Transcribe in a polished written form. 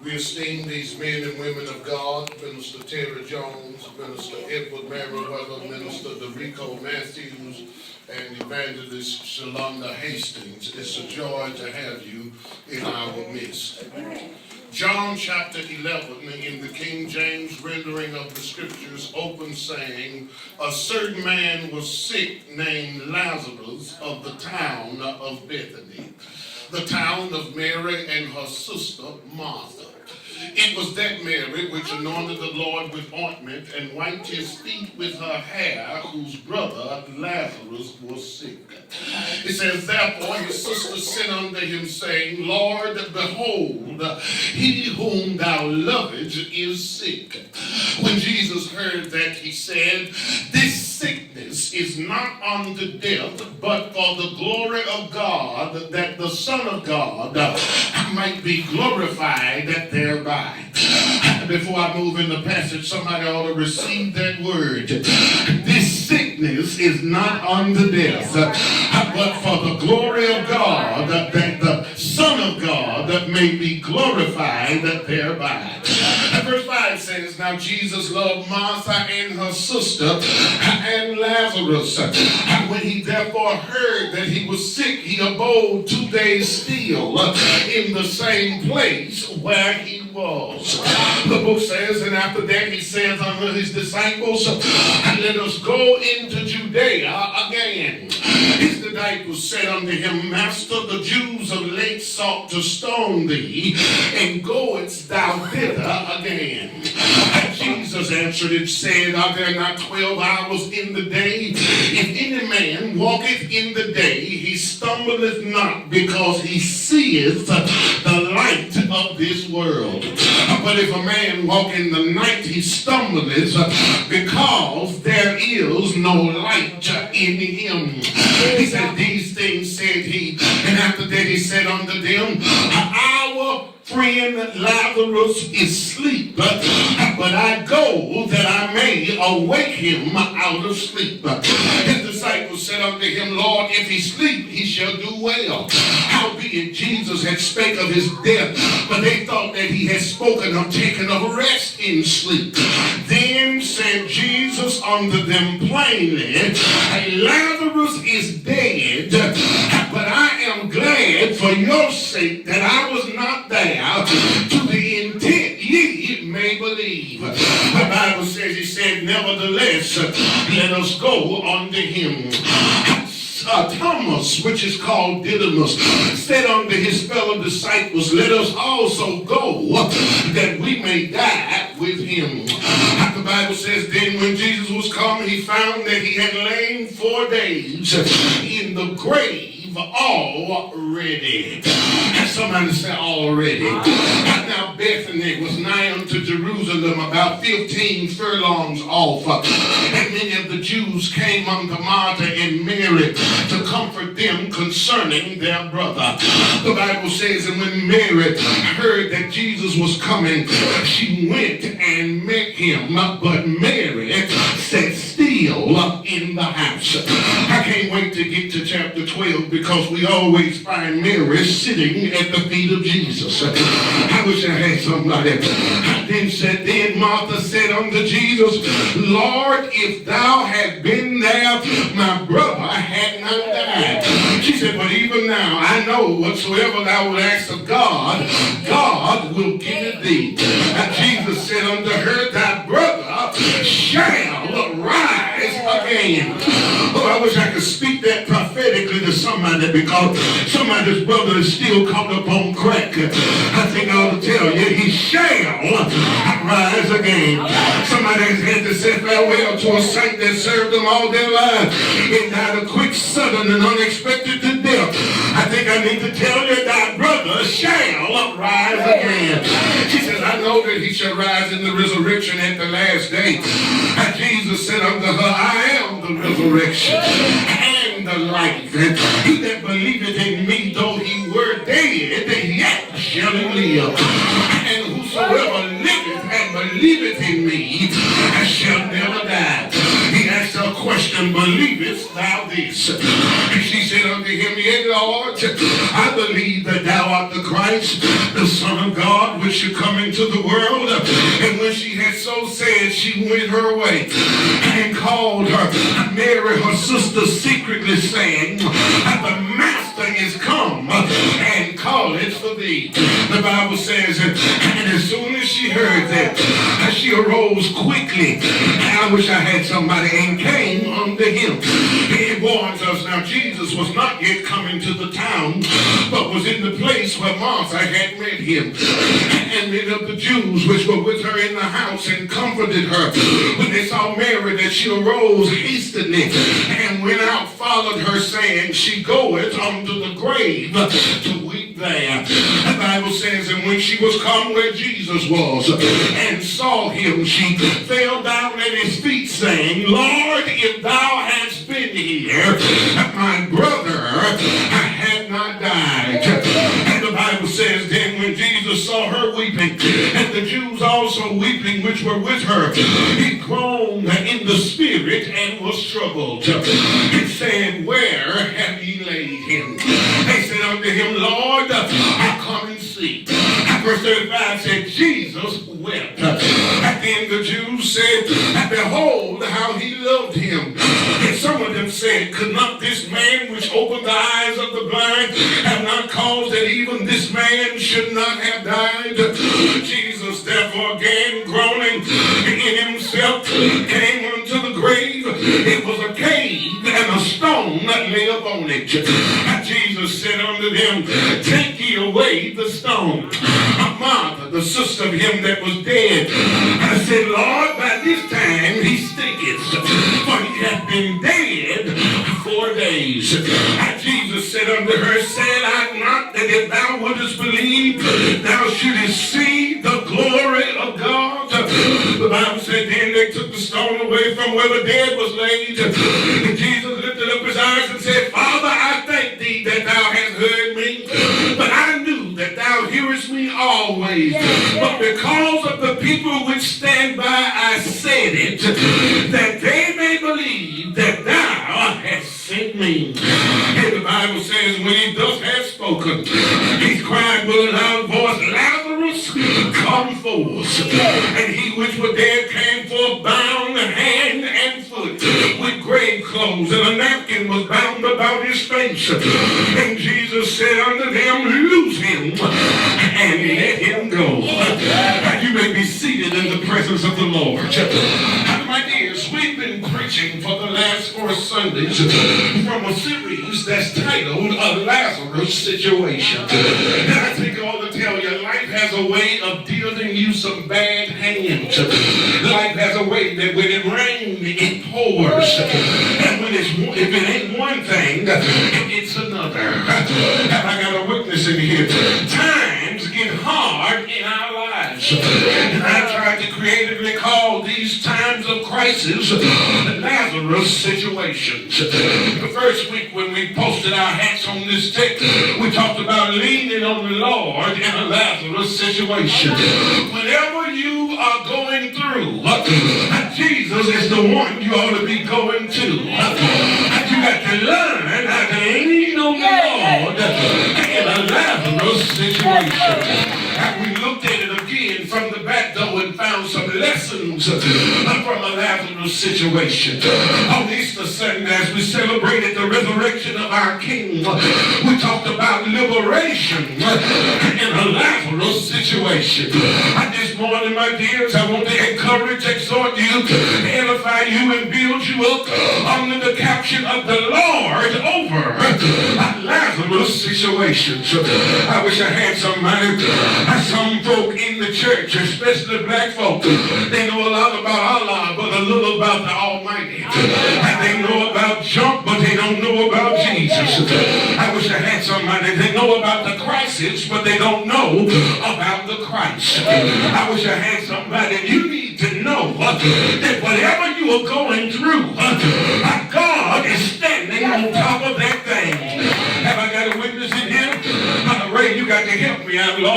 We esteem these men and women of God, Minister Terry Jones, Minister Edward Merriweather, Minister Derico Matthews, and Evangelist Shalonda Hastings. It's a joy to have you in our midst. John chapter 11 in the King James rendering of the scriptures opens saying, a certain man was sick named Lazarus of the town of Bethany, the town of Mary and her sister Martha. It was that Mary which anointed the Lord with ointment and wiped his feet with her hair, whose brother Lazarus was sick. It says, therefore his sister sent unto him, saying, Lord, behold, he whom thou lovest is sick. When Jesus heard that, he said, this sickness is not unto death, but for the glory of God, that the Son of God might be glorified thereby. Before I move in the passage, somebody ought to receive that word. This sickness is not unto death, but for the glory of God, that the Son of God may be glorified thereby. Verse 5 says, now Jesus loved Martha and her sister and Lazarus. When he therefore heard that he was sick, he abode 2 days still in the same place where he was. The book says, and after that he says unto his disciples, let us go into Judea again. His disciples said unto him, Master, the Jews of late sought to stone thee, and goest thou thither again? Jesus answered and said, are there not 12 hours in the day? If any man walketh in the day, he stumbleth not, because he seeth the light of this world. But if a man walk in the night, he stumbleth, because there is no light in him. He said, these things said he, and after that he said unto them, our friend Lazarus is asleep, but I go that I may awake him out of sleep. His disciples said unto him, Lord, if he sleep, he shall do well. Howbeit Jesus had spake of his death, but they thought that he had spoken of taking a rest in sleep. Then said Jesus unto them plainly, Lazarus is dead, but I am glad for your sake that I was not there, to the intent ye may believe. The Bible says, he said, nevertheless, let us go unto him. Thomas, which is called Didymus, said unto his fellow disciples, let us also go, that we may die with him. The Bible says, then when Jesus was come, he found that he had lain 4 days in the grave already. Somebody say already. Now Bethany was nigh unto Jerusalem, about 15 furlongs off. And many of the Jews came unto Martha and Mary to comfort them concerning their brother. The Bible says, and when Mary heard that Jesus was coming, she went and met him. But Mary sat still in the house. I can't wait to get to chapter 12, because we always find Mary sitting at the feet of Jesus. I wish I had somebody. Then Martha said unto Jesus, Lord, if thou had been there, my brother had not died. She said, but even now I know whatsoever thou wilt ask of God, God will give it thee. And Jesus said unto her, thy brother shall rise again. Oh, I wish I could speak that prophetically to somebody, because somebody's brother is still caught up on crack. I think I ought to tell you, he shall rise again. Somebody has had to say farewell to a saint that served them all their lives. It died a quick, sudden, and unexpected to death. I think I need to tell you, thy brother shall rise again. She says, I know that he shall rise in the resurrection at the last day. And Jesus said unto her, I am the resurrection and the life. He that believeth in me, though he were dead, yet shall he live. And whosoever liveth and believeth in me shall never die. He asked her a question, believest thou this? And she said unto him, yea, Lord, I believe that thou art the Christ, the Son of God, which should come into the world. And when she had so said, she went her way and called her Mary, her sister, secretly, saying, the Master is come and calleth for thee. The Bible says, and as soon as she heard that, she arose quickly. I wish I had somebody, and came unto him. It warns us now, Jesus was not yet coming to the town, but was in the place where Martha had met him. And many of the Jews which were with her in the house and comforted her, when they saw Mary, that she arose hastily and went out, followed her, saying, she goeth unto the grave to weep there. The Bible says, and when she was come where Jesus was and saw him, she fell down at his feet, saying, Lord, if thou hadst been here, my brother had not died. And the Bible says, then when Jesus saw her weeping, and the Jews also weeping which were with her, he groaned in the spirit and was troubled. He said, where have ye laid him? They said unto him, Lord, I come and see. Verse 35 said, Jesus wept. And then the Jews said, behold how he loved him. And some of them said, could not this man which opened the eyes of the blind have not caused that even this man should not have died? Jesus therefore again groaning in himself came unto the grave. It was a cave, and a stone that lay upon it. And Jesus said unto them, take ye away the stone. Martha, the sister of him that was dead, I said, Lord, by this time he stinketh, for he hath been dead 4 days. And Jesus said unto her, said I not that if thou wouldest believe, thou shouldest see the glory of God? The Bible said, then they took the stone away from where the dead was laid. And Jesus lifted up his eyes and said, Father, I thank thee that thou hast heard me, but I knew that thou hearest me always. But because of the people which stand by, I said it, that they may believe that thou hast sent me. And the Bible says, when he thus had spoken, he cried with a loud voice, Lazarus, come forth. And he which was dead came forth, bound hand and foot with grave clothes, and a napkin was bound about his face. And Jesus said unto them, loose him and let him go. You may be seated in the presence of the Lord. My dears, we've been preaching for the last 4 Sundays from a series that's titled A Lazarus Situation. And I think I ought to tell you, life has a way of dealing you some bad hands. Life has a way that when it rains, it pours. And when if it ain't one thing, it's another. Have I got a witness in here? Times get hard in our lives. And I tried to creatively call these times of crisis Lazarus situations. The first week when we posted our hats on this text, we talked about leaning on the Lord in a Lazarus situation. Whenever you are going through, Jesus is the one you ought to be going to. You got to learn how to lean on the Lord in a Lazarus situation. And we looked at it again from the back door and found some lessons from a Lazarus situation. On Easter Sunday, as we celebrated the resurrection of our King, we talked about liberation in a Lazarus situation. And this morning, my dears, I want to encourage, exhort you, edify you, and build you up under the caption of the Lord over a Lazarus situation. I wish I had somebody. Some folk in the church, especially black folk, they know a lot about Allah, but a little about the Almighty. And they know about junk, but they don't know about Jesus. I wish I had somebody. They know about the crisis, but they don't know about the Christ. I wish I had somebody. You need to know that whatever you are going through, God is standing on top of that thing. Have I got a witness in here? Ray, you got to help me. I've lost